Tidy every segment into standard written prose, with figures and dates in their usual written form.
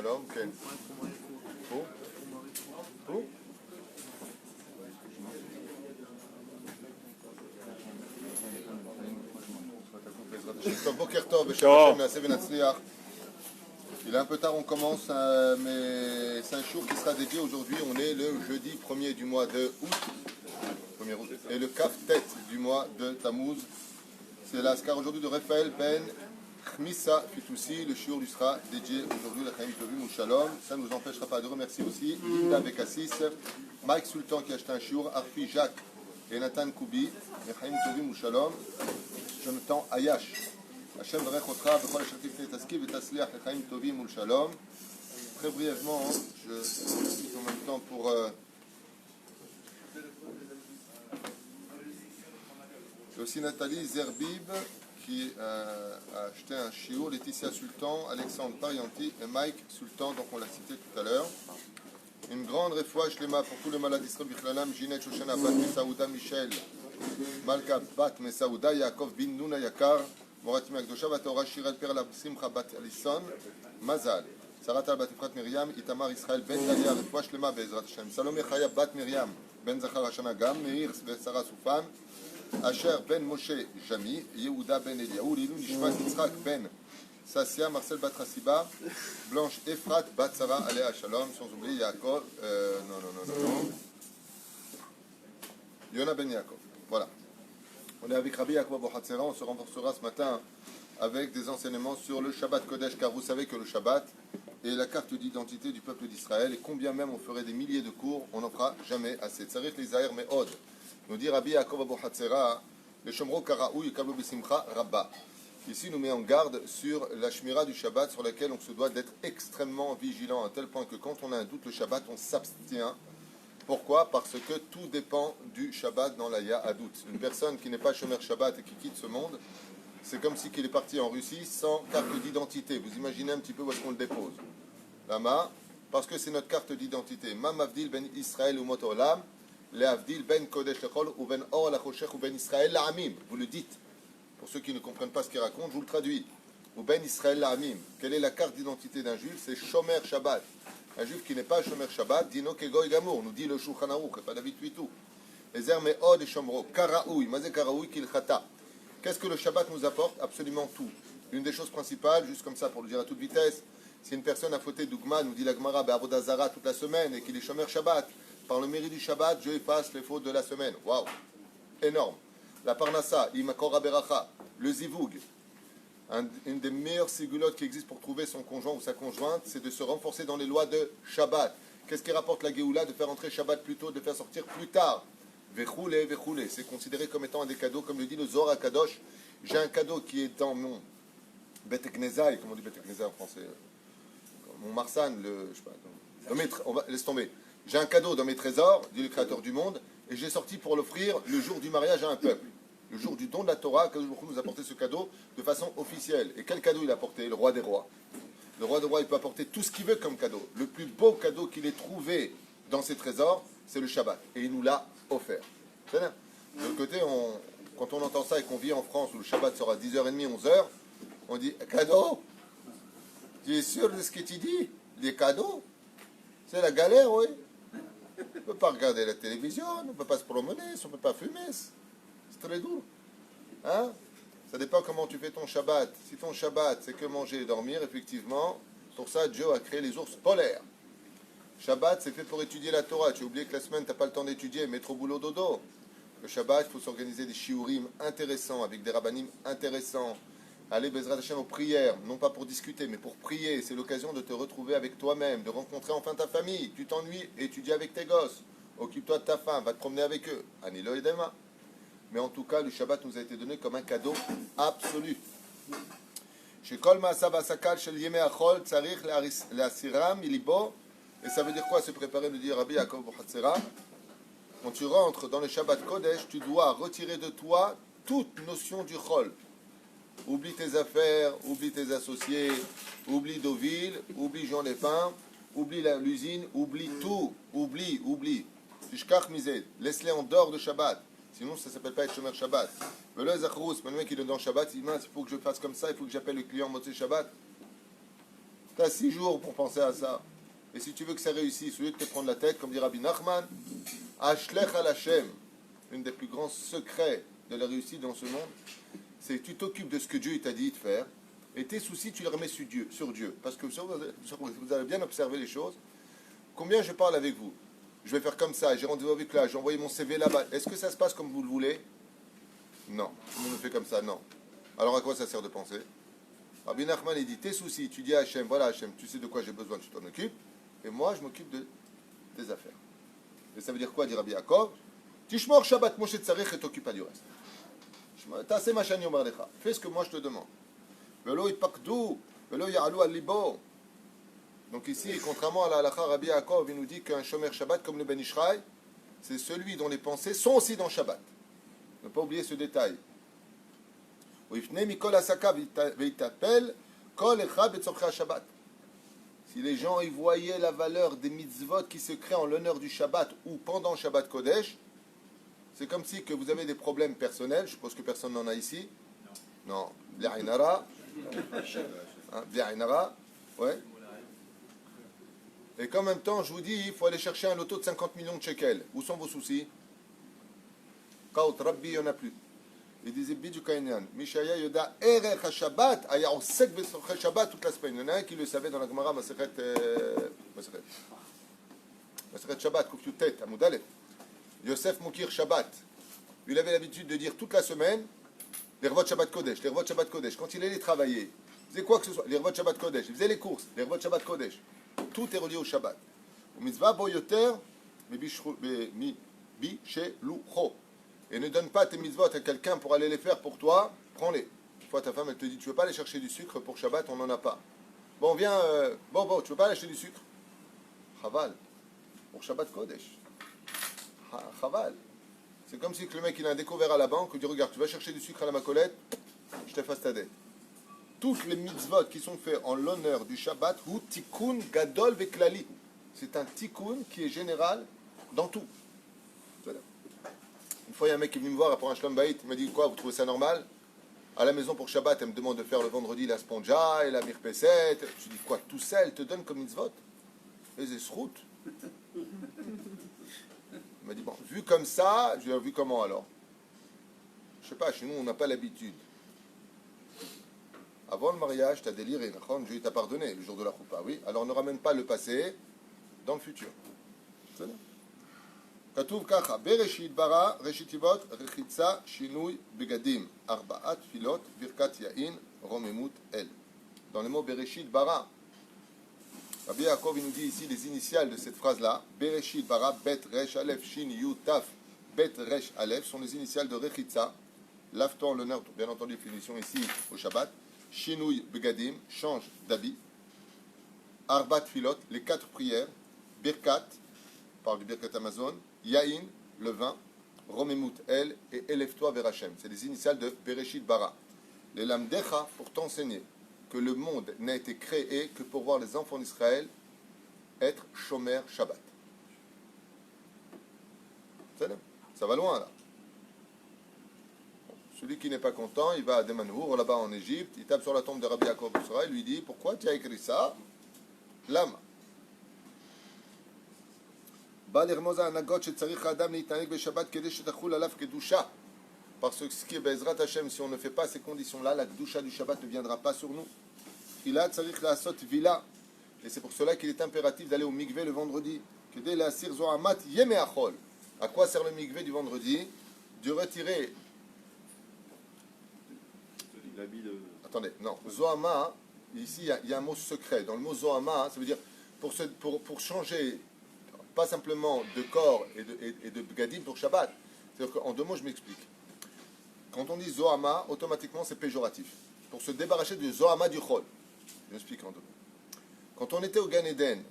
Shalom, Ken. Où? Où? טוב, בוקר טוב, בשם השם נעשה ונצליח. Il est un peu tard, on commence, mais c'est un jour qui sera dédié aujourd'hui. On est le jeudi 1er du mois de août, 1er août, et le Kaf Tet du mois de Tammuz. C'est l'Askar aujourd'hui de Raphaël Ben Khmissa Fitoussi. Le shiur lui sera dédié aujourd'hui à Chaim Tovim ou Shalom. Ça ne nous empêchera pas de remercier aussi Linda Bekassis, Mike Sultan qui a acheté un shiur, Arfi Jacques et Nathan Koubi, et Chaim Tovim ou Shalom, Jonathan Ayash. Hachem Barech Otra, Bechol Hashatif Taski, Vetasliach, Chaim Tovim ou Shalom. Très brièvement, je suis en même temps pour. C'est aussi Nathalie Zerbib qui a acheté un shiur, Laetitia Sultan, Alexandre Parianti et Mike Sultan, donc on l'a cité tout à l'heure. Une grande réfoua shlema pour tous les malades d'Israël Bichlalam, Ginette Shoshana Bat Mesaouda Michel, Malka Bat Mesaouda, Yaakov Bin Nuna Yakar, Moratim Akdosha, Vatora Shirel Perla Simcha Bat Alison, Mazal, Sarat Al Bat Efrat Miriam, Itamar Israël Ben Dalia, réfoua shlema Bezrat Hashem, Salomé Chaya Bat Miriam, Ben Zachar Hashana Gam, Meir Sarah Soufan, Asher Ben Moshe Jami, Yehuda Ben Eliaou, Lilou Nishmat Yitzhak Ben Sassia, Marcel Batrasiba, Blanche Efrat Batsara, Aléa Shalom, sans oublier Yaakov, non. Yona Ben Yaakov. Voilà. On est avec Rabbi Yaakov Abu Hatzera, on se renforcera ce matin avec des enseignements sur le Shabbat Kodesh, car vous savez que le Shabbat est la carte d'identité du peuple d'Israël, et combien même on ferait des milliers de cours, on n'en fera jamais assez. Tsarich Lizaher Me'od. Nous dit Rabbi Yaakov Abu Hatzera, le Shomro Karaou Yikablo Besimcha Rabba. Ici, nous met en garde sur la Shmira du Shabbat, sur laquelle on se doit d'être extrêmement vigilant, à tel point que quand on a un doute le Shabbat, on s'abstient. Pourquoi? Parce que tout dépend du Shabbat dans l'Aya à doute. Une personne qui n'est pas Shomer Shabbat et qui quitte ce monde, c'est comme si qu'il est parti en Russie sans carte d'identité. Vous imaginez un petit peu où est-ce qu'on le dépose. Lama, parce que c'est notre carte d'identité. Mam Avdil ben Israël ou Mot Olam, le Avdil ben Kodesh Lechol ou ben Or Lachoshech ou ben Israël La'amim. Vous le dites. Pour ceux qui ne comprennent pas ce qu'il raconte, je vous le traduis. Ou ben Israël La'amim. Quelle est la carte d'identité d'un juif? C'est Shomer Shabbat. Un juif qui n'est pas Shomer Shabbat, Dino Kegoy Gamour, nous dit le Shulchan Aruch, et pas David Tuitou. Ezer Me'od et Shomro, Karaoui, Mazé Karaoui Kilchata. Qu'est-ce que le Shabbat nous apporte? Absolument tout. Une des choses principales, juste comme ça pour le dire à toute vitesse, si une personne a fauté d'Ougma, nous dit la Gemara, Be'avodah Zara toute la semaine, et qu'il est Shomer Shabbat, par le mérite du Shabbat, je efface les fautes de la semaine. Waouh! Énorme. La Parnassa, Imakora Beracha, le Zivug. Une des meilleures ségulottes qui existe pour trouver son conjoint ou sa conjointe, c'est de se renforcer dans les lois de Shabbat. Qu'est-ce qui rapporte la Géoula? De faire entrer Shabbat plus tôt, de faire sortir plus tard. Vechoulé. C'est considéré comme étant un des cadeaux, comme le dit le Zohar Kadosh. J'ai un cadeau qui est dans mon Bet Gnezai, comment on dit Bet Gnezai en français? Mon Marsan, laisse tomber. J'ai un cadeau dans mes trésors, dit le Créateur du monde, et j'ai sorti pour l'offrir le jour du mariage à un peuple. Le jour du don de la Torah, Kadosh Baruch Hu nous a apporté ce cadeau de façon officielle. Et quel cadeau il a apporté? Le roi des rois. Le roi des rois, il peut apporter tout ce qu'il veut comme cadeau. Le plus beau cadeau qu'il ait trouvé dans ses trésors, c'est le Shabbat. Et il nous l'a offert. C'est bien. De l'autre côté, quand on entend ça et qu'on vit en France où le Shabbat sera 10h30, 11h, on dit cadeau? Tu es sûr de ce que tu dis? Les cadeaux? C'est la galère, oui. On ne peut pas regarder la télévision, on ne peut pas se promener, on ne peut pas fumer. C'est très dur. Hein? Ça dépend comment tu fais ton Shabbat. Si ton Shabbat, c'est que manger et dormir, effectivement, pour ça, Dieu a créé les ours polaires. Shabbat, c'est fait pour étudier la Torah. Tu as oublié que la semaine, tu n'as pas le temps d'étudier, mettre au boulot dodo. Le Shabbat, il faut s'organiser des shiurim intéressants, avec des rabbanim intéressants. Aller, Bezrat Hashem, aux prières, non pas pour discuter, mais pour prier. C'est l'occasion de te retrouver avec toi-même, de rencontrer enfin ta famille. Tu t'ennuies, étudie avec tes gosses. Occupe-toi de ta femme, va te promener avec eux. Anilo et Dema. Mais en tout cas, le Shabbat nous a été donné comme un cadeau absolu. Et ça veut dire quoi se préparer, nous dit Rabbi Yaakov Hatzera? Quand tu rentres dans le Shabbat Kodesh, tu dois retirer de toi toute notion du Chol. Oublie tes affaires, oublie tes associés, oublie Deauville, oublie Jean Lépin, oublie l'usine, oublie tout, oublie. Laisse-les en dehors de Shabbat. Sinon, ça ne s'appelle pas être Shomer Shabbat. Mais le Zachrous, le mec qui est dans Shabbat, il dit, il faut que je fasse comme ça, il faut que j'appelle le client Motzei Shabbat. Tu as 6 jours pour penser à ça. Et si tu veux que ça réussisse, au lieu de te prendre la tête, comme dit Rabbi Nachman, Ashlech al Hashem, une des plus grands secrets de la réussite dans ce monde, c'est que tu t'occupes de ce que Dieu t'a dit de faire, et tes soucis, tu les remets sur Dieu. Parce que vous avez bien observé les choses. Combien je parle avec vous? Je vais faire comme ça, j'ai rendez-vous avec là, j'ai envoyé mon CV là-bas. Est-ce que ça se passe comme vous le voulez? Non. Tout le monde le fait comme ça? Non. Alors à quoi ça sert de penser? Rabbi Nachman, il dit, tes soucis, tu dis à Hachem, voilà Hachem, tu sais de quoi j'ai besoin, tu t'en occupes, et moi, je m'occupe de tes affaires. Et ça veut dire quoi, dit Rabbi Yaakov? Tishmor Shabbat Moshe Tzarech et t'occupe pas du reste. T'aseh ma shani omar lecha. Fais ce que moi je te demande. Velo yipakdu, velo ya'alu al libo. Donc ici, contrairement à la halakha, Rabbi Yaakov, il nous dit qu'un shomer Shabbat comme le Ben Ishraï, c'est celui dont les pensées sont aussi dans Shabbat. Ne pas oublier ce détail. Uifne mikol asaka veitapel kol echad betzorchei Shabbat. Si les gens y voyaient la valeur des mitzvot qui se créent en l'honneur du Shabbat ou pendant Shabbat Kodesh, c'est comme si que vous avez des problèmes personnels, je suppose que personne n'en a ici. Non. Bi'ainara. Bi'ainara. Ouais. Et qu'en même temps, je vous dis, il faut aller chercher un loto de 50 millions de shekels. Où sont vos soucis? Kaut Rabbi, il n'y en a plus. Il disait Bidou Kainyan, Mishaya Yoda Erech HaShabbat, Aya Osek Besorche Shabbat toute la semaine. Il y en a un qui le savait dans la Gemara Masechet Shabbat, Kuf Yutet, Amud Aleph. Yosef Moukir Shabbat. Il avait l'habitude de dire toute la semaine les Revot Shabbat Kodesh, les Revot Shabbat Kodesh. Quand il allait travailler, il faisait quoi que ce soit, les Revot Shabbat Kodesh. Il faisait les courses, les Revot Shabbat Kodesh. Tout est relié au Shabbat. Mitzvah Bo Yoter, Mi Bishelucho. Et ne donne pas tes mitzvot à quelqu'un pour aller les faire pour toi, prends-les. Une fois ta femme elle te dit, tu veux pas aller chercher du sucre pour Shabbat, on n'en a pas. Bon, viens, tu veux pas aller acheter du sucre? Chaval, pour Shabbat Kodesh. Chaval. C'est comme si le mec il a un découvert à la banque, il dit, regarde, tu vas chercher du sucre à la macolette, je t'efface ta dette. Toutes les mitzvot qui sont faits en l'honneur du Shabbat, ou tikkun gadol veklali. C'est un tikkun qui est général dans tout. Voilà. Une fois, il y a un mec qui est venu me voir après un shlom bayit, il m'a dit quoi, vous trouvez ça normal? À la maison pour Shabbat, elle me demande de faire le vendredi la sponja et la mirpeset. Je lui dis quoi, tout ça, elle te donne comme mitzvot? Et c'est ce route. Il m'a dit, bon, vu comme ça, je lui ai vu comment alors? Je sais pas, chez nous, on n'a pas l'habitude. Avant le mariage, tu as déliré, Dieu t'a pardonné le jour de la choupa, oui. Alors ne ramène pas le passé dans le futur. C'est ça? כתוב ככה, בראשית ברא, ראשית תיבות, רחיצה, שינוי בגדים, 4 תפילות, ברכת יין, רוממות אל. Dans les mots Bereshit bara, Rabbi Yaakov il nous dit ici les initiales de cette phrase-là, Bereshit bara, Bet Resh Aleph, Shin Yu Taf, Bet Resh Aleph, sont les initiales de Rechitza, lave-toi en l'honneur, bien entendu, définition ici au Shabbat, Shinui Begadim, change d'habit, Arba Tfilot, les 4 prières, Birkat, parle du Birkat Amazon, Yain, le vin, Romemut El et Élève-toi vers Hachem. C'est les initiales de Bereshit Bara. Les Lamdecha pour t'enseigner que le monde n'a été créé que pour voir les enfants d'Israël être Shomer Shabbat. Ça va loin là. Celui qui n'est pas content, il va à Demanhour, là-bas en Égypte, il tape sur la tombe de Rabbi Yaakov Israël, il lui dit, pourquoi tu as écrit ça? Lama. Parce que ce qui est Bezrat Hashem, si on ne fait pas ces conditions-là, la Kedusha du Shabbat ne viendra pas sur nous. Et c'est pour cela qu'il est impératif d'aller au mikvé le vendredi. À quoi sert le mikvé du vendredi? De retirer. Attendez, non. Zohama, ici il y a un mot secret. Dans le mot Zohama, ça veut dire pour changer. Pas simplement de corps et de bgadim pour Shabbat. C'est-à-dire qu'en 2 mots, je m'explique. Quand on dit Zohama, automatiquement, c'est péjoratif. Pour se débarrasser du Zohama du Chol. Je m'explique en 2 mots. Quand on était au Gan Eden,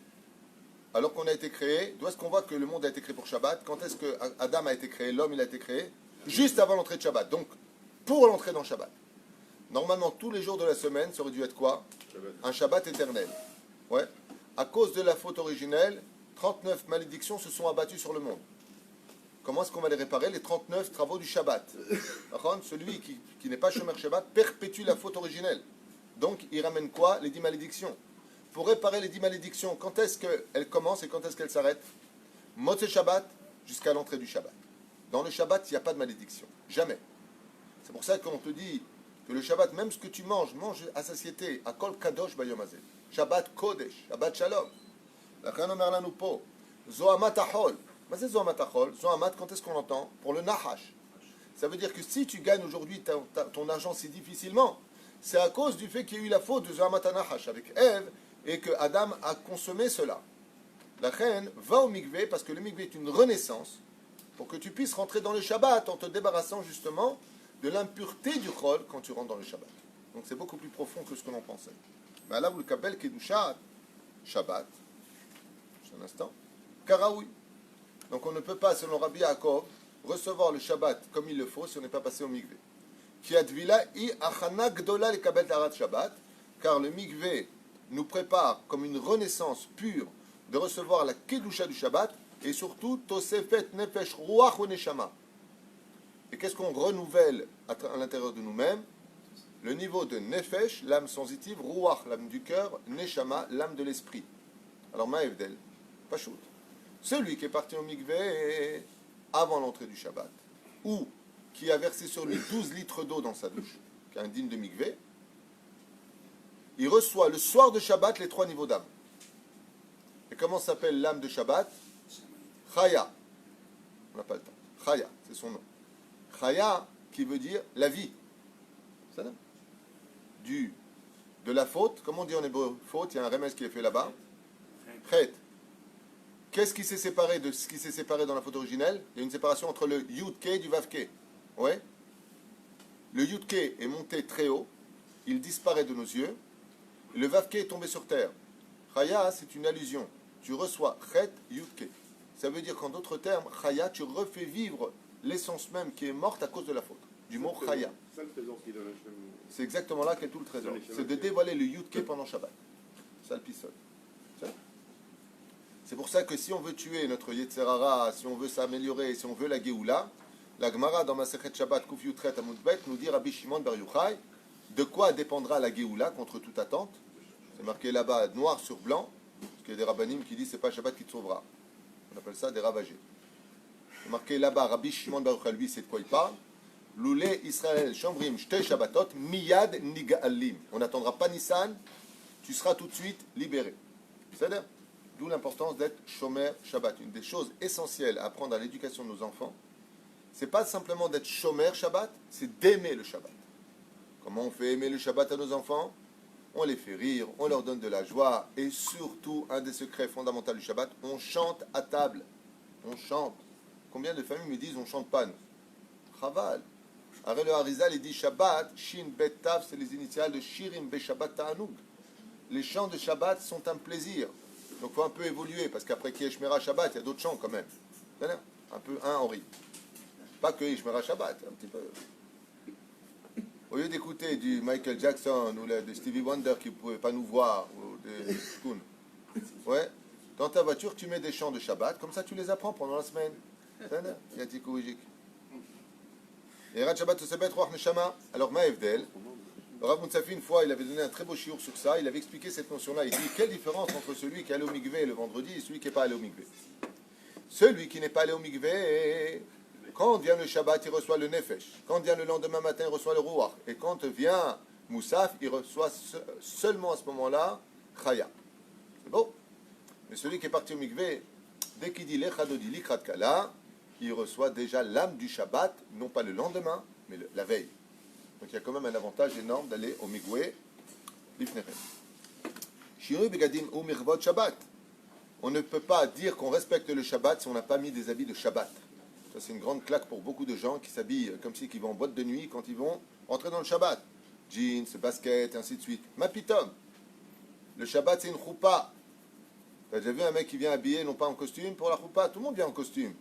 alors qu'on a été créé, d'où est-ce qu'on voit que le monde a été créé pour Shabbat? Quand est-ce que Adam a été créé, l'homme il a été créé? Juste avant l'entrée de Shabbat. Donc, pour l'entrée dans Shabbat. Normalement, tous les jours de la semaine, ça aurait dû être quoi? Shabbat. Un Shabbat éternel. Ouais. À cause de la faute originelle, 39 malédictions se sont abattues sur le monde. Comment est-ce qu'on va les réparer? Les 39 travaux du Shabbat. Celui qui n'est pas Shomer Shabbat perpétue la faute originelle. Donc, il ramène quoi? Les 10 malédictions. pour réparer les 10 malédictions, quand est-ce qu'elles commencent et quand est-ce qu'elles s'arrêtent? Motzei Shabbat jusqu'à l'entrée du Shabbat. Dans le Shabbat, il n'y a pas de malédiction. Jamais. C'est pour ça qu'on te dit que le Shabbat, même ce que tu manges, mange à satiété. Akol kadosh bayom hazeh. Shabbat kodesh, Shabbat shalom. L'Achan omer lanu po. Zohamat achol. Mais c'est Zohamat achol. Zohamat, quand est-ce qu'on l'entend? Pour le nahash. Ça veut dire que si tu gagnes aujourd'hui ton argent si difficilement, c'est à cause du fait qu'il y a eu la faute de Zohamat anahash avec Ève et que Adam a consommé cela. La reine va au mikvé parce que le mikvé est une renaissance pour que tu puisses rentrer dans le Shabbat en te débarrassant justement de l'impureté du chol quand tu rentres dans le Shabbat. Donc c'est beaucoup plus profond que ce que l'on pensait. Mais là, vous le kabel kedushat Shabbat. Juste un instant. Karaoui. Donc on ne peut pas, selon Rabbi Yaakov, recevoir le Shabbat comme il le faut si on n'est pas passé au mikvé. Ki advila i achana gdola le kabel tarat Shabbat, car le mikvé nous prépare comme une renaissance pure de recevoir la kedusha du Shabbat et surtout tosefet nefesh ruach ou neshama. Et qu'est-ce qu'on renouvelle à l'intérieur de nous-mêmes? Le niveau de nefesh, l'âme sensitive, ruach, l'âme du cœur, neshama, l'âme de l'esprit. Alors ma'evdel, pachout. Celui qui est parti au mikvé avant l'entrée du Shabbat, ou qui a versé sur lui 12 litres d'eau dans sa douche, qui est indigne de mikvé, il reçoit le soir de Shabbat les 3 niveaux d'âme. Et comment s'appelle l'âme de Shabbat? Chaya. On n'a pas le temps. Chaya, c'est son nom. Chaya, qui veut dire la vie. C'est ça? De la faute, comment on dit en hébreu faute? Il y a un remède qui est fait là-bas. Chet. Qu'est-ce qui s'est séparé de ce qui s'est séparé dans la faute originelle? Il y a une séparation entre le Yud-Ke et du Vav-Ke. Ouais? Le Yud-Ke est monté très haut, il disparaît de nos yeux, et le Vav-Ke est tombé sur terre. Chaya, c'est une allusion. Tu reçois Chet Yud-Ke. Ça veut dire qu'en d'autres termes, Chaya, tu refais vivre l'essence même qui est morte à cause de la faute. Du mot Chaya. C'est exactement là qu'est tout le trésor. C'est de dévoiler le Yud-Ke pendant Shabbat. Ça le pissole. C'est pour ça que si on veut tuer notre Yetzer Hara, si on veut s'améliorer, si on veut la Géoula, la Gemara dans Masechet Shabbat Kuf Yutret Amud Bet nous dit Rabbi Shimon Bar Yochai, de quoi dépendra la Géoula contre toute attente? C'est marqué là-bas noir sur blanc, parce qu'il y a des rabbanim qui disent c'est pas Shabbat qui te sauvera. On appelle ça des ravagés. C'est marqué là-bas Rabbi Shimon Bar Yochai, lui c'est de quoi il parle. Loulé Israël Shambrim Shte Shabbatot Miyad Niga'alim. On n'attendra pas Nissan, tu seras tout de suite libéré. C'est-à-dire, d'où l'importance d'être Shomer Shabbat. Une des choses essentielles à apprendre à l'éducation de nos enfants, c'est pas simplement d'être Shomer Shabbat, c'est d'aimer le Shabbat. Comment on fait aimer le Shabbat à nos enfants? On les fait rire, on leur donne de la joie, et surtout, un des secrets fondamentaux du Shabbat, on chante à table. On chante. Combien de familles me disent on chante pas? Chaval. Arrête le Harizal, il dit Shabbat, Shin Bet Tav, c'est les initiales de Shirim Be Shabbat Ta'anug. Les chants de Shabbat sont un plaisir. Donc il faut un peu évoluer, parce qu'après qui est Shmera Shabbat, il y a d'autres chants quand même. Un peu, Henri. Pas que Shmera Shabbat, un petit peu. Au lieu d'écouter du Michael Jackson ou de Stevie Wonder qui ne pouvait pas nous voir, ou de Shkun. Ouais. Dans ta voiture, tu mets des chants de Shabbat, comme ça tu les apprends pendant la semaine. Et Rat Shabbat Tosebet Roach Neshama. Alors Ma'evdel. Rav Moutsafi, une fois, il avait donné un très beau shiur sur ça. Il avait expliqué cette notion-là. Il dit quelle différence entre celui qui est allé au mikvé le vendredi et celui qui n'est pas allé au mikvé. Celui qui n'est pas allé au mikvé, quand vient le Shabbat, il reçoit le nefesh. Quand vient le lendemain matin, il reçoit le ruach. Et quand vient Moussaf, il reçoit seulement à ce moment-là Chaya. C'est beau. Mais celui qui est parti au mikvé, dès qu'il dit l'echadodi likrat kala, il reçoit déjà l'âme du Shabbat, non pas le lendemain, mais la veille. Donc il y a quand même un avantage énorme d'aller au Migoué l'Ifnechem. Shirui begadim ou mirvot Shabbat. On ne peut pas dire qu'on respecte le Shabbat si on n'a pas mis des habits de Shabbat. Ça c'est une grande claque pour beaucoup de gens qui s'habillent comme si ils vont en boîte de nuit quand ils vont entrer dans le Shabbat. Jeans, basket, et ainsi de suite. Mapitom. Le Shabbat c'est une choupa. Tu as déjà vu un mec qui vient habillé non pas en costume pour la choupa? Tout le monde vient en costume.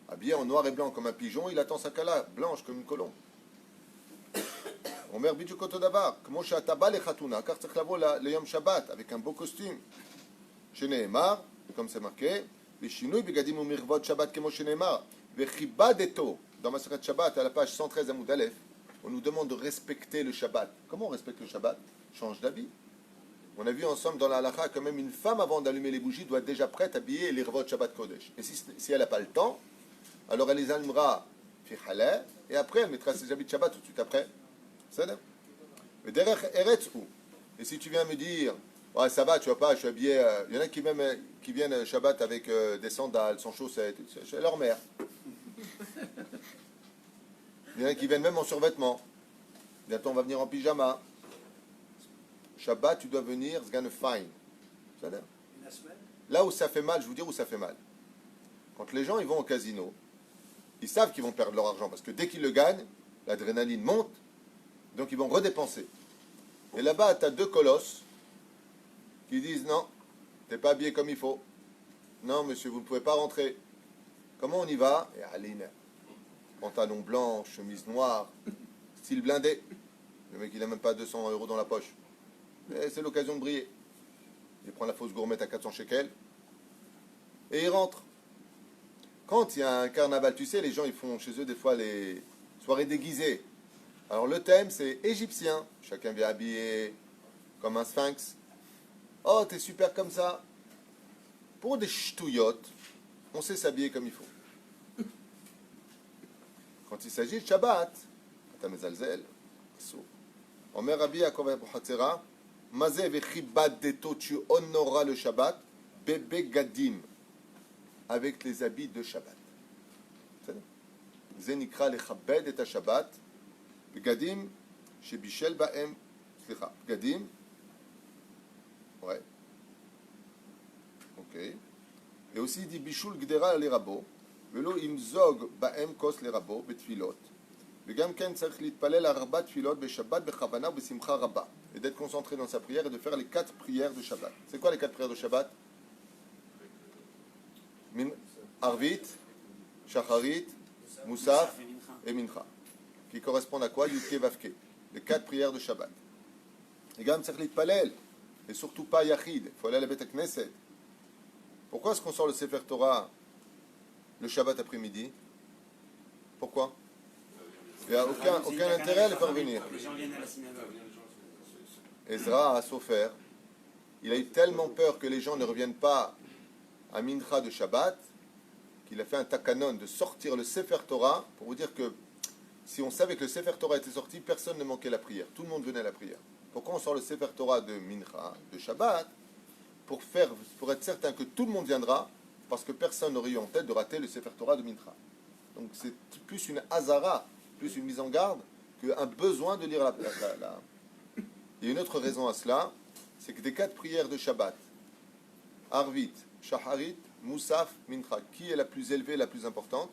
Habillé en noir et blanc comme un pigeon, il attend sa kala, blanche comme une colombe. On meurt bidou koto davar. Comment shataba le chatuna, car c'est clavo le yom Shabbat avec un beau costume. Chez Nehemar, comme c'est marqué, les Shinui begadim ou mirvot Shabbat comme chez Nehemar, vechibadeto. Dans ma Masechet Shabbat, à la page 113 Amoud Aleph, on nous demande de respecter le Shabbat. Comment on respecte le Shabbat? Change d'habit. On a vu ensemble dans la halakha quand même une femme avant d'allumer les bougies doit être déjà prête, habillée et les revot Shabbat Kodesh. Et si elle n'a pas le temps, alors elle les allumera fi haleh, et après elle mettra ses habits de Shabbat tout de suite après. C'est ça. Mais derrière Eretz où. Et si tu viens me dire, ouais, ça va, tu vois pas, je suis habillé. Il y en a qui viennent Shabbat avec des sandales, sans chaussettes, c'est leur mère. Il y en a qui viennent même en survêtement. Bientôt on va venir en pyjama. Shabbat, tu dois venir, c'est gonna fine. Là où ça fait mal, je vais vous dire où ça fait mal. Quand les gens ils vont au casino, ils savent qu'ils vont perdre leur argent parce que dès qu'ils le gagnent, l'adrénaline monte, donc ils vont redépenser. Et là-bas, tu as deux colosses qui disent non, t'es pas habillé comme il faut. Non, monsieur, vous ne pouvez pas rentrer. Comment on y va? Et Aline, pantalon blanc, chemise noire, style blindé. Le mec, il n'a même pas 200 euros dans la poche. Et c'est l'occasion de briller. Il prend la fausse gourmette à 400 shekels et il rentre. Quand il y a un carnaval, tu sais, les gens ils font chez eux des fois les soirées déguisées. Alors le thème c'est égyptien. Chacun vient habillé comme un sphinx. Oh, t'es super comme ça. Pour des ch'touillottes, on sait s'habiller comme il faut. Quand il s'agit de Shabbat, Tamezalzel, Omer Rabbi Yaakov Abu Hatzera, Mazé vechibadeto, tu honoras le Shabbat, bébé gadim, avec les habits de Shabbat. Zenikra lechabed et Shabbat, gadim, chez Bichel Baem, gadim, ouais, ok. Et aussi il dit Bishul Gdera les rabots, velo imzog Baem kos les rabots, betfilot. וגם כן צריך להתפלל 4 תפילות בשבת בכוונה ובשמחה רבה. Et d'être concentré dans sa prière et de faire les 4 prières de Shabbat. C'est quoi les 4 prières de Shabbat? Arvit, Shacharit, Moussaf et Mincha. Qui correspondent à quoi? Yudke Vavke. Les 4 prières de Shabbat. Et גם צריך להתפלל. Et surtout pas Yachid. Il faut aller à la Beth Knesset. Pourquoi est-ce qu'on sort le Sefer Torah le Shabbat après-midi? Pourquoi? Il n'y a aucun intérêt à le faire venir. Ezra, à Sofer, il a eu tellement peur que les gens ne reviennent pas à Mincha de Shabbat qu'il a fait un takanon de sortir le Sefer Torah pour vous dire que si on savait que le Sefer Torah était sorti, personne ne manquait la prière. Tout le monde venait à la prière. Pourquoi on sort le Sefer Torah de Mincha, de Shabbat? Pour être certain que tout le monde viendra, parce que personne n'aurait eu en tête de rater le Sefer Torah de Mincha. Donc c'est plus une hazara, plus une mise en garde qu'un besoin de lire la. Il y a une autre raison à cela, c'est que des 4 prières de Shabbat, Arvit, Shacharit, Moussaf, Mincha, qui est la plus élevée, la plus importante?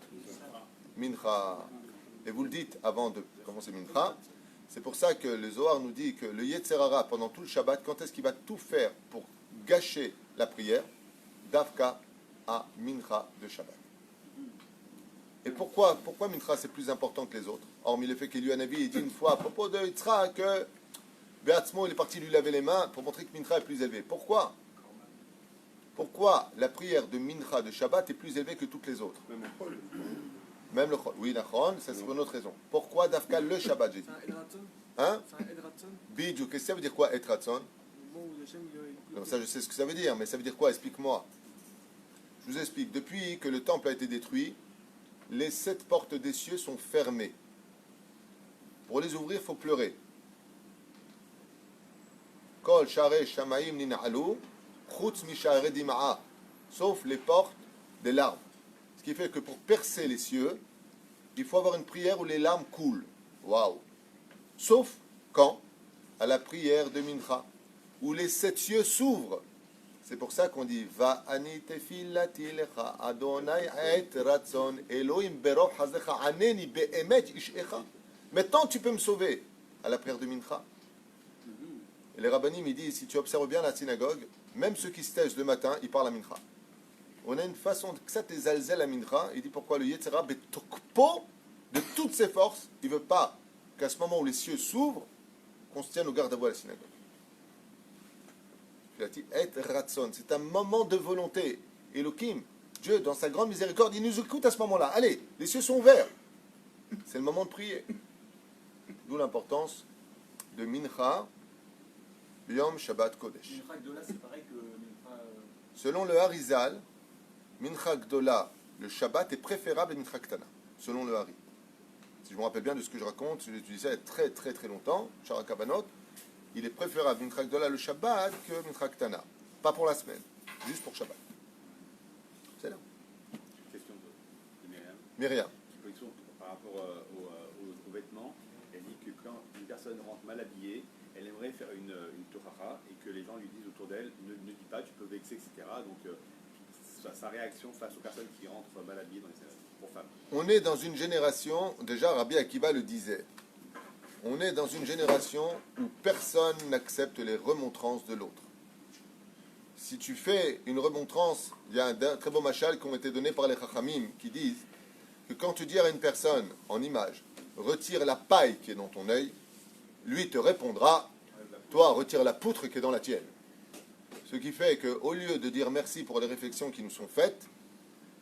Mincha. Et vous le dites avant de commencer Mincha. C'est pour ça que le Zohar nous dit que le Yetzer Hara, pendant tout le Shabbat, quand est-ce qu'il va tout faire pour gâcher la prière? Davka à Mincha de Shabbat. Et pourquoi Mincha c'est plus important que les autres? Hormis le fait qu'il y a un avis, il dit une fois à propos de Yitzhak que Beatzmo il est parti lui laver les mains pour montrer que Mincha est plus élevé. Pourquoi la prière de Mincha de Shabbat est plus élevée que toutes les autres? Même le Chol. Oui, la Chol, ça c'est pour une autre raison. Pourquoi Dafka le Shabbat, j'ai dit? Hein? Bidou, qu'est-ce que ça veut dire quoi, Et Ratson? Non, ça je sais ce que ça veut dire, mais ça veut dire quoi? Explique-moi. Je vous explique. Depuis que le temple a été détruit, les 7 portes des cieux sont fermées. Pour les ouvrir, il faut pleurer. Kol share shamaim nin'alu, chutz mishare dima'a, sauf les portes des larmes. Ce qui fait que pour percer les cieux, il faut avoir une prière où les larmes coulent. Waouh! Sauf quand? À la prière de Mincha, où les 7 cieux s'ouvrent. C'est pour ça qu'on dit Va ani tefillati lecha Adonai et ratzon Elohim berov hazecha aneni be'emet ishecha. Maintenant tu peux me sauver à la prière de Mincha. Et les rabbinim ils disent si tu observes bien la synagogue, même ceux qui se taisent le matin, ils parlent à Mincha. On a une façon de que ça t'es alzel à Mincha. Il dit pourquoi le Yetzera betokpo de toutes ses forces, il veut pas qu'à ce moment où les cieux s'ouvrent, qu'on se tienne au garde à vous à la synagogue. C'est un moment de volonté. Elohim, Dieu, dans sa grande miséricorde, il nous écoute à ce moment-là. Allez, les cieux sont ouverts. C'est le moment de prier. D'où l'importance de Mincha, Biyom Shabbat Kodesh. Mincha Gdola, c'est pareil que Mincha. Selon le Harizal, Mincha Gdola, le Shabbat est préférable à Mincha Ktana, selon le Hari. Si je me rappelle bien de ce que je raconte, j'ai utilisé ça il y a très très très longtemps, Shara Kabanot, il est préférable Mincha Gdola le Shabbat que Mincha Ktana. Pas pour la semaine, juste pour Shabbat. C'est là. Question de Myriam. Myriam. Par rapport aux vêtements, elle dit que quand une personne rentre mal habillée, elle aimerait faire une tochacha et que les gens lui disent autour d'elle ne dis pas, tu peux vexer, etc. Donc sa réaction face aux personnes qui rentrent mal habillées dans les pour femmes. On est dans une génération, déjà Rabbi Akiva le disait, on est dans une génération où personne n'accepte les remontrances de l'autre. Si tu fais une remontrance, il y a un très beau machal qui ont été donnés par les Chachamim qui disent que quand tu dis à une personne en image, retire la paille qui est dans ton œil, lui te répondra, toi retire la poutre qui est dans la tienne. Ce qui fait qu'au lieu de dire merci pour les réflexions qui nous sont faites,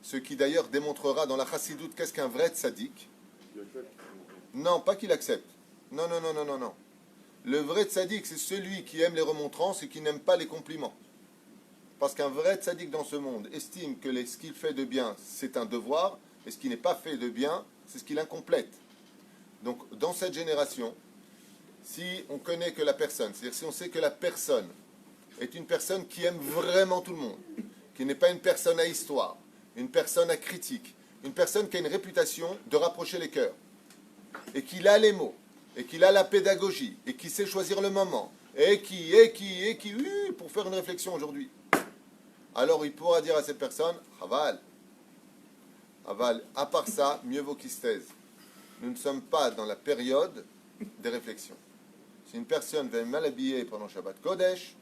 ce qui d'ailleurs démontrera dans la chassidoute qu'est-ce qu'un vrai tzaddik, non, pas qu'il accepte, non. Le vrai tzaddik, c'est celui qui aime les remontrances et qui n'aime pas les compliments. Parce qu'un vrai tzaddik dans ce monde estime que ce qu'il fait de bien, c'est un devoir, et ce qui n'est pas fait de bien, c'est ce qu'il incomplète. Donc, dans cette génération, si on connaît que la personne, c'est-à-dire si on sait que la personne est une personne qui aime vraiment tout le monde, qui n'est pas une personne à histoire, une personne à critique, une personne qui a une réputation de rapprocher les cœurs, et qu'il a les mots, et qu'il a la pédagogie, et qui sait choisir le moment, et qui, pour faire une réflexion aujourd'hui. Alors il pourra dire à cette personne, Aval, à part ça, mieux vaut qu'il se taise. Nous ne sommes pas dans la période des réflexions. Si une personne vient mal habillée pendant Shabbat Kodesh,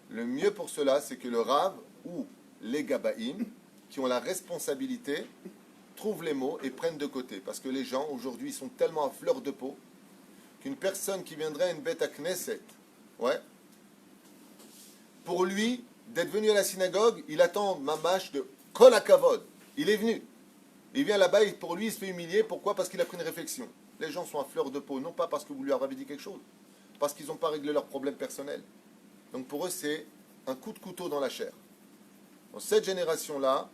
le mieux pour cela, c'est que le Rav ou les Gabaïm, qui ont la responsabilité, trouvent les mots et prennent de côté. Parce que les gens, aujourd'hui, sont tellement à fleur de peau qu'une personne qui viendrait à une bête à Knesset, pour lui, d'être venu à la synagogue, il attend mamash de Kol HaKavod. Il est venu. Il vient là-bas et pour lui, il se fait humilier. Pourquoi? Parce qu'il a pris une réflexion. Les gens sont à fleur de peau, non pas parce que vous leur avez dit quelque chose, parce qu'ils n'ont pas réglé leurs problèmes personnels. Donc pour eux, c'est un coup de couteau dans la chair. Dans cette génération-là,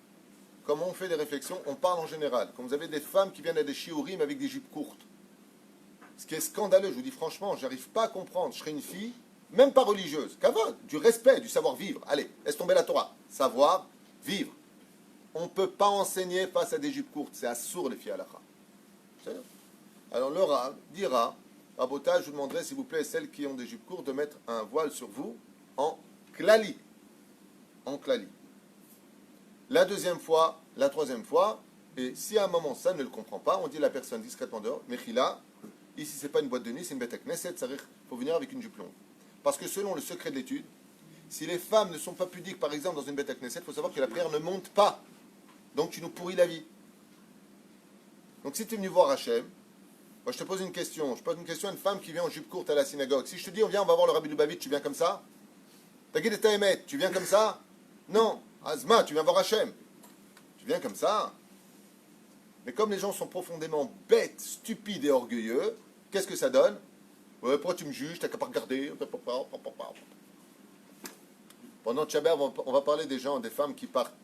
comment on fait des réflexions? On parle en général. Quand vous avez des femmes qui viennent à des shiurim avec des jupes courtes, ce qui est scandaleux, je vous dis franchement, j'arrive pas à comprendre. Je serais une fille, même pas religieuse, kavod, du respect, du savoir-vivre. Allez, laisse tomber la Torah. Savoir, vivre. On ne peut pas enseigner face à des jupes courtes. C'est assourd les filles halakha. Alors le Rav dira, Rabotage, je vous demanderai s'il vous plaît, celles qui ont des jupes courtes, de mettre un voile sur vous en klali. En klali. La deuxième fois, la troisième fois, et si à un moment ça ne le comprend pas, on dit à la personne discrètement dehors, Mechila, ici c'est pas une boîte de nuit, c'est une bête à Knesset, il faut venir avec une jupe longue. Parce que selon le secret de l'étude, si les femmes ne sont pas pudiques, par exemple, dans une bête à Knesset, il faut savoir que la prière ne monte pas. Donc tu nous pourris la vie. Donc si tu es venu voir Hachem, moi je te pose une question. Je pose une question à une femme qui vient en jupe courte à la synagogue. Si je te dis, on va voir le Rabbi Lubavitch, tu viens comme ça? Tagid et Taemet, tu viens comme ça? Non. Azma, tu viens voir Hachem. Tu viens comme ça? Mais comme les gens sont profondément bêtes, stupides et orgueilleux, qu'est-ce que ça donne? Ouais, pourquoi tu me juges? T'as qu'à pas regarder. Pendant Shabbat, on va parler des gens, des femmes qui partent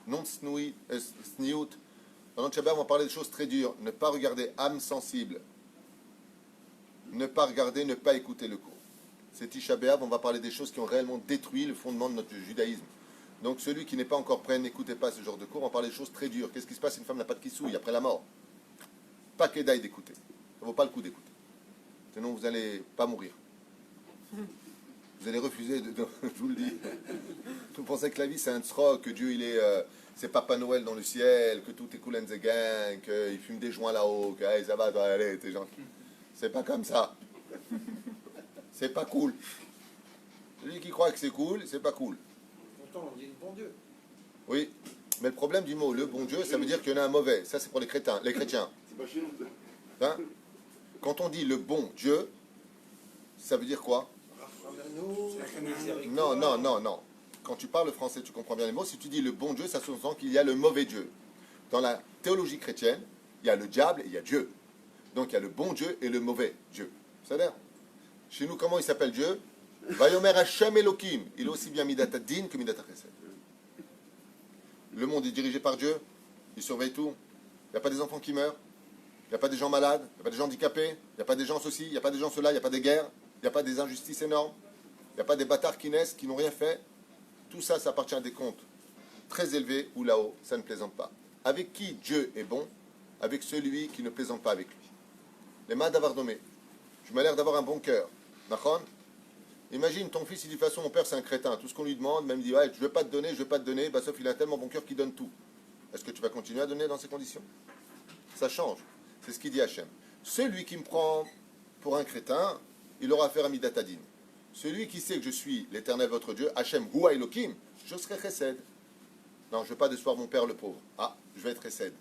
non sniout. Pendant Shabbat, on va parler de choses très dures. Ne pas regarder, âme sensible. Ne pas regarder, ne pas écouter le cours. C'est Tisha B'Av, on va parler des choses qui ont réellement détruit le fondement de notre judaïsme. Donc celui qui n'est pas encore prêt, n'écoutez pas ce genre de cours, on parle des choses très dures. Qu'est-ce qui se passe si une femme n'a pas de kissouille après la mort? Pas qu'édaille d'écouter. Ça ne vaut pas le coup d'écouter. Sinon vous n'allez pas mourir. Vous allez refuser, je vous le dis. Vous pensez que la vie c'est un tzrok, que Dieu il est, c'est Papa Noël dans le ciel, que tout est cool and the gang, qu'il fume des joints là-haut, que hey, ça va, allez, t'es gentil. C'est pas comme ça. C'est pas cool. Celui qui croit que c'est cool, c'est pas cool. Pourtant, on dit le bon Dieu. Oui, mais le problème du mot, le bon Dieu, ça veut dire qu'il y en a un mauvais. Ça, c'est pour les chrétiens. C'est pas chez nous. Hein? Quand on dit le bon Dieu, ça veut dire quoi? Non. Quand tu parles français, tu comprends bien les mots. Si tu dis le bon Dieu, ça sous-entend qu'il y a le mauvais Dieu. Dans la théologie chrétienne, il y a le diable et il y a Dieu. Donc il y a le bon Dieu et le mauvais Dieu. C'est-à-dire, chez nous, comment il s'appelle Dieu? Vayomer Hashem Elokim, il est aussi bien Midat Adin que Midat Chesed. Le monde est dirigé par Dieu, il surveille tout. Il n'y a pas des enfants qui meurent, il n'y a pas des gens malades, il n'y a pas des gens handicapés, il n'y a pas des gens ceci, il n'y a pas des gens cela, il n'y a pas des guerres, il n'y a pas des injustices énormes, il n'y a pas des bâtards qui naissent, qui n'ont rien fait. Tout ça, ça appartient à des comptes très élevés où là-haut, ça ne plaisante pas. Avec qui Dieu est bon? Avec celui qui ne plaisante pas avec lui. Les mains d'avoir nommé. Je m'ai l'air d'avoir un bon cœur. Nachon? Imagine ton fils, il dit de toute façon, mon père c'est un crétin. Tout ce qu'on lui demande, même il dit ouais, je ne vais pas te donner, je ne vais pas te donner, bah, sauf il a un tellement bon cœur qu'il donne tout. Est-ce que tu vas continuer à donner dans ces conditions? Ça change. C'est ce qu'il dit Hachem. Celui qui me prend pour un crétin, il aura affaire à Midat Adin. Celui qui sait que je suis l'Éternel votre Dieu, Hachem, Hua Elokim, je serai Chesed. Non, je ne vais pas décevoir mon père le pauvre. Ah, je vais être Chesed.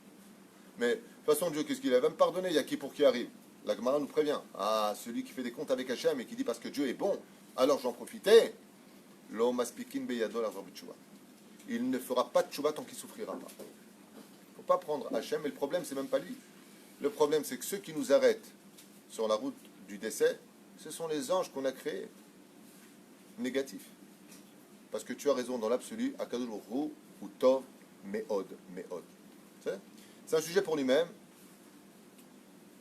Mais de toute façon, Dieu, qu'est-ce qu'il va me pardonner? Il y a qui pour qui arrive? La Gemara nous prévient. Ah, celui qui fait des comptes avec Hachem et qui dit parce que Dieu est bon, alors j'en profitais. Lo maspikin beyado l'argent b'tshuva. Il ne fera pas de tchouva tant qu'il souffrira pas. Il ne faut pas prendre Hachem, et le problème, c'est même pas lui. Le problème, c'est que ceux qui nous arrêtent sur la route du décès, ce sont les anges qu'on a créés. Négatifs. Parce que tu as raison, dans l'absolu, Akadosh Baruch Hu ou Tov Meod. C'est un sujet pour lui-même.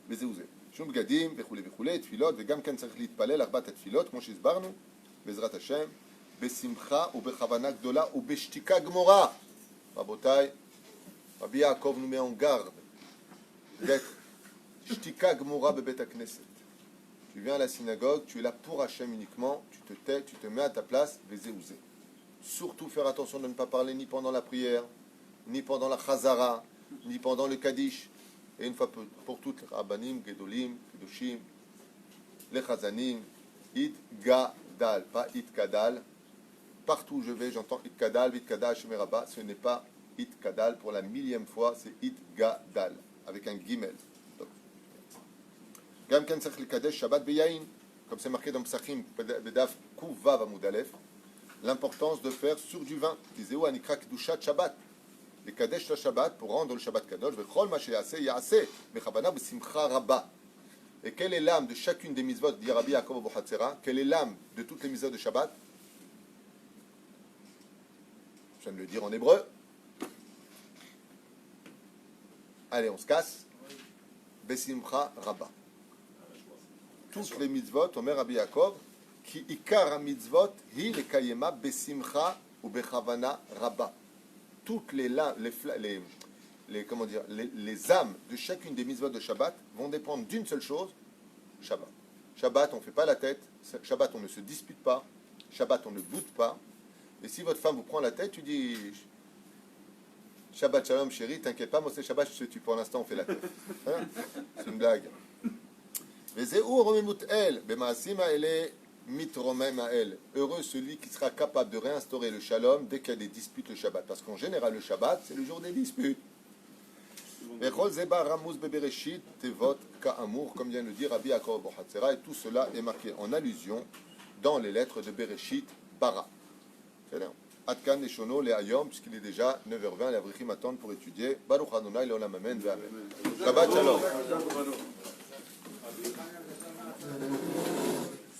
וזה. שום בגדים וכולי וכולי, תפילות, וגם כאן צריך להתפלל ארבעת התפילות, כמו שהסברנו, בעזרת השם, בשמחה ובכוונה גדולה ובשתיקה גמורה. רבותיי, רבי יעקב nous met en garde d'être שתיקה גמורה בבית הכנסת. Tu viens à la synagogue, tu es là pour Hachem uniquement, tu te tais, tu te mets à ta place, וזה. Surtout faire attention de ne pas parler ni pendant la prière, ni pendant la chazara, ni pendant le kaddish. Et une fois pour toutes, les rabbanim, gedolim, kedoshim, les chazanim, it gadal, pas it kadal. Partout où je vais, j'entends it kadal, it kadal, shemeraba. Ce n'est pas it kadal pour la millième fois, c'est it gadal, avec un gimel. Gam ken tzarich lekadesh Shabbat beyain, comme c'est marqué dans Psachim, bedaf kuvav amud alef, l'importance de faire sur du vin. Disez-vous anikra kedushat Shabbat. Les Kadesh la Shabbat pour rendre le Shabbat Kadosh. Et quelle est l'âme de chacune des mitzvot, dit Rabbi Yaakov Abu Hatzera? Quelle est l'âme de toutes les mitzvot de Shabbat? Je viens de le dire en hébreu. Allez, on se casse. Besimcha Rabba. Toutes les mitzvot, Omer Rabbi Yaakov, qui ikar mitzvot, hi le kayema besimcha ou bechavana Rabba. Toutes les âmes de chacune des mitzvot de Shabbat vont dépendre d'une seule chose, Shabbat. Shabbat, on ne fait pas la tête. Shabbat, on ne se dispute pas. Shabbat, on ne boude pas. Et si votre femme vous prend la tête, tu dis Shabbat Shalom chérie, t'inquiète pas, moi c'est Shabbat, je te tue. Pour l'instant, on fait la tête. Hein? C'est une blague. Heureux celui qui sera capable de réinstaurer le shalom dès qu'il y a des disputes le Shabbat. Parce qu'en général, le Shabbat, c'est le jour des disputes. Comme vient de le dire Rabbi Yaakov Abu Hatzera, et tout cela est marqué en allusion dans les lettres de Bereshit Bara. C'est-à-dire, Adkan Neshono le Hayom, puisqu'il est déjà 9h20, les Avrichim attendent pour étudier. Baruch Adonai Leolam Amen. Shabbat Shalom.